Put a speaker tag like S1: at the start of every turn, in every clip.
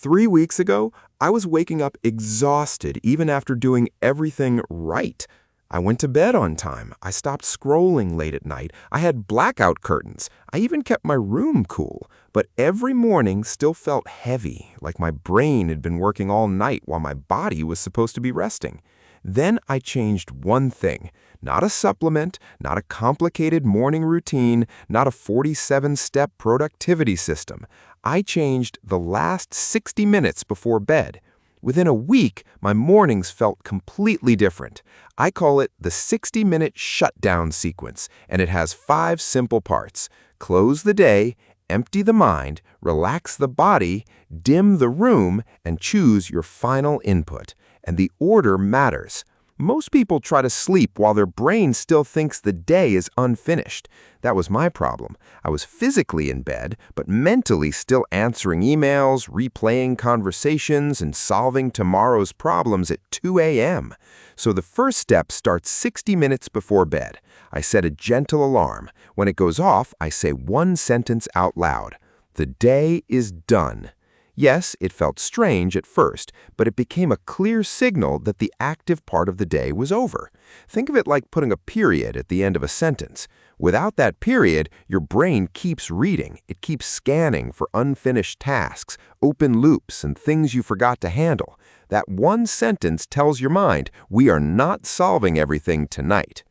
S1: 3 weeks ago, I was waking up exhausted even after doing everything right. I went to bed on time. I stopped scrolling late at night. I had blackout curtains. I even kept my room cool. But every morning still felt heavy, like my brain had been working all night while my body was supposed to be resting. Then I changed one thing. Not a supplement, not a complicated morning routine, not a 47-step productivity system. I changed the last 60 minutes before bed. Within a week, my mornings felt completely different. I call it the 60-minute shutdown sequence, and it has 5 simple parts. Close the day, empty the mind, relax the body, dim the room, and choose your final input. And the order matters. Most people try to sleep while their brain still thinks the day is unfinished. That was my problem. I was physically in bed, but mentally still answering emails, replaying conversations, and solving tomorrow's problems at 2 a.m. So the first step starts 60 minutes before bed. I set a gentle alarm. When it goes off, I say one sentence out loud. The day is done. Yes, it felt strange at first, but it became a clear signal that the active part of the day was over. Think of it like putting a period at the end of a sentence. Without that period, your brain keeps reading. It keeps scanning for unfinished tasks, open loops, and things you forgot to handle. That one sentence tells your mind, we are not solving everything tonight.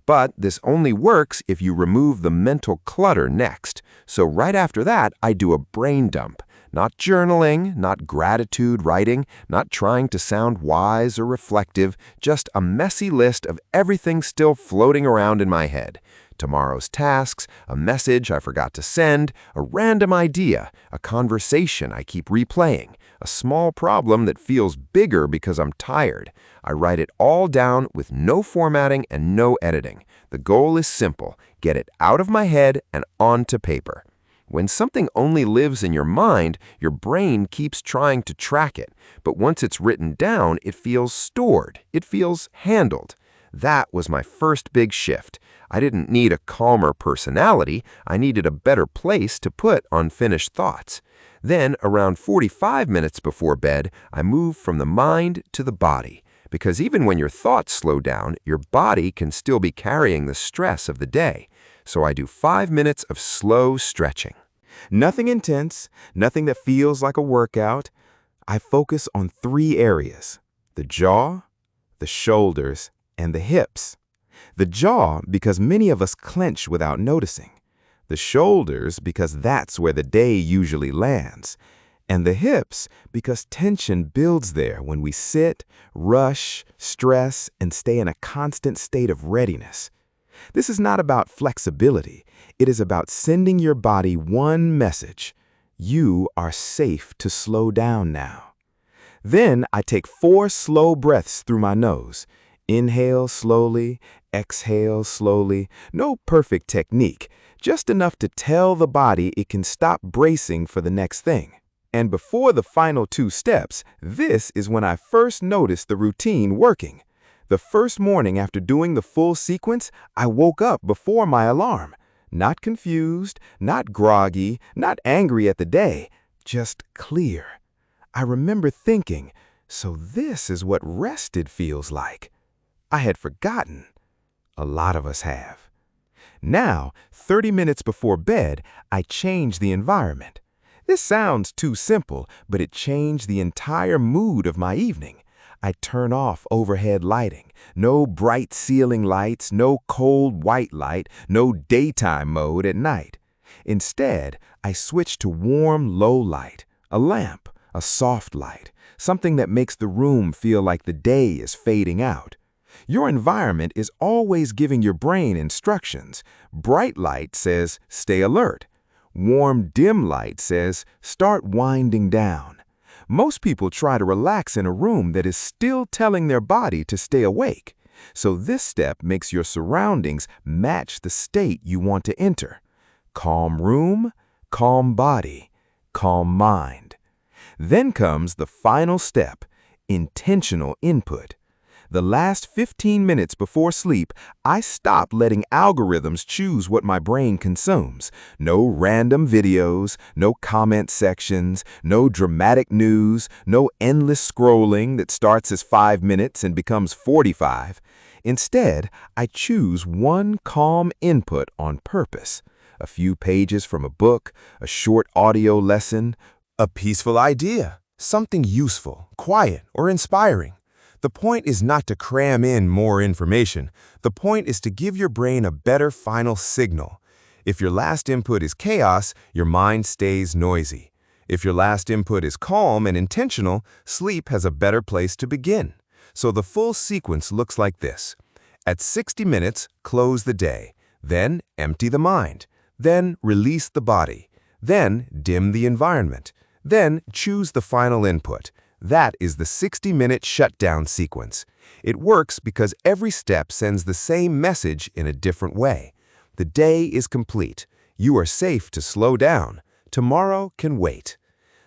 S1: But this only works if you remove the mental clutter next. So right after that, I do a brain dump. Not journaling, not gratitude writing, not trying to sound wise or reflective, just a messy list of everything still floating around in my head. Tomorrow's tasks, a message I forgot to send, a random idea, a conversation I keep replaying, a small problem that feels bigger because I'm tired. I write it all down with no formatting and no editing. The goal is simple: get it out of my head and onto paper. When something only lives in your mind, your brain keeps trying to track it. But once it's written down, it feels stored. It feels handled. That was my first big shift. I didn't need a calmer personality. I needed a better place to put unfinished thoughts. Then, around 45 minutes before bed, I moved from the mind to the body. Because even when your thoughts slow down, your body can still be carrying the stress of the day. So I do 5 minutes of slow stretching. Nothing intense, nothing that feels like a workout. I focus on 3 areas: the jaw, the shoulders, and the hips. The jaw, because many of us clench without noticing. The shoulders, because that's where the day usually lands. And the hips, because tension builds there when we sit, rush, stress, and stay in a constant state of readiness. This is not about flexibility. It is about sending your body one message: you are safe to slow down now. Then I take 4 slow breaths through my nose. Inhale slowly, exhale slowly. No perfect technique, just enough to tell the body it can stop bracing for the next thing. And before the final 2 steps, this is when I first noticed the routine working. The first morning after doing the full sequence, I woke up before my alarm. Not confused, not groggy, not angry at the day, just clear. I remember thinking, so this is what rested feels like. I had forgotten. A lot of us have. Now, 30 minutes before bed, I change the environment. This sounds too simple, but it changed the entire mood of my evening. I turn off overhead lighting. No bright ceiling lights, no cold white light, no daytime mode at night. Instead, I switch to warm low light, a lamp, a soft light, something that makes the room feel like the day is fading out. Your environment is always giving your brain instructions. Bright light says, stay alert. Warm, dim light says, start winding down. Most people try to relax in a room that is still telling their body to stay awake. So this step makes your surroundings match the state you want to enter. Calm room, calm body, calm mind. Then comes the final step: intentional input. The last 15 minutes before sleep, I stopped letting algorithms choose what my brain consumes. No random videos, no comment sections, no dramatic news, no endless scrolling that starts as 5 minutes and becomes 45. Instead, I choose one calm input on purpose. A few pages from a book, a short audio lesson, a peaceful idea, something useful, quiet, or inspiring. The point is not to cram in more information. The point is to give your brain a better final signal. If your last input is chaos, your mind stays noisy. If your last input is calm and intentional, sleep has a better place to begin. So the full sequence looks like this. At 60 minutes, close the day. Then empty the mind. Then release the body. Then dim the environment. Then choose the final input. That is the 60-minute shutdown sequence. It works because every step sends the same message in a different way. The day is complete. You are safe to slow down. Tomorrow can wait.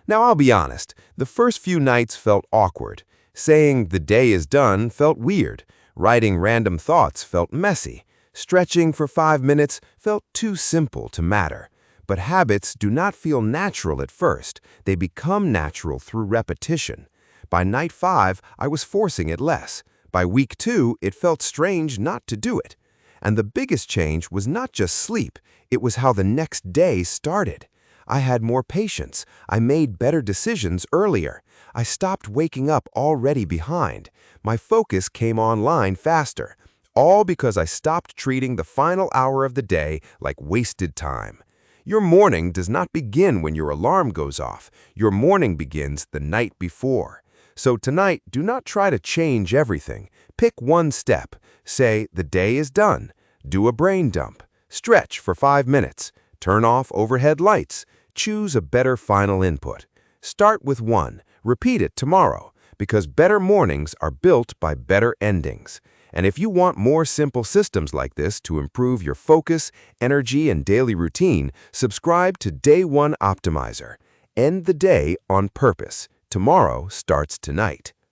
S1: Now I'll be honest, the first few nights felt awkward. Saying the day is done felt weird. Writing random thoughts felt messy. Stretching for 5 minutes felt too simple to matter. But habits do not feel natural at first. They become natural through repetition. By night 5, I was forcing it less. By week 2, it felt strange not to do it. And the biggest change was not just sleep, it was how the next day started. I had more patience. I made better decisions earlier. I stopped waking up already behind. My focus came online faster. All because I stopped treating the final hour of the day like wasted time. Your morning does not begin when your alarm goes off. Your morning begins the night before. So tonight, do not try to change everything. Pick one step. Say, the day is done. Do a brain dump. Stretch for 5 minutes. Turn off overhead lights. Choose a better final input. Start with one. Repeat it tomorrow, because better mornings are built by better endings. And if you want more simple systems like this to improve your focus, energy, and daily routine, subscribe to Day 1 Optimizer. End the day on purpose. Tomorrow starts tonight.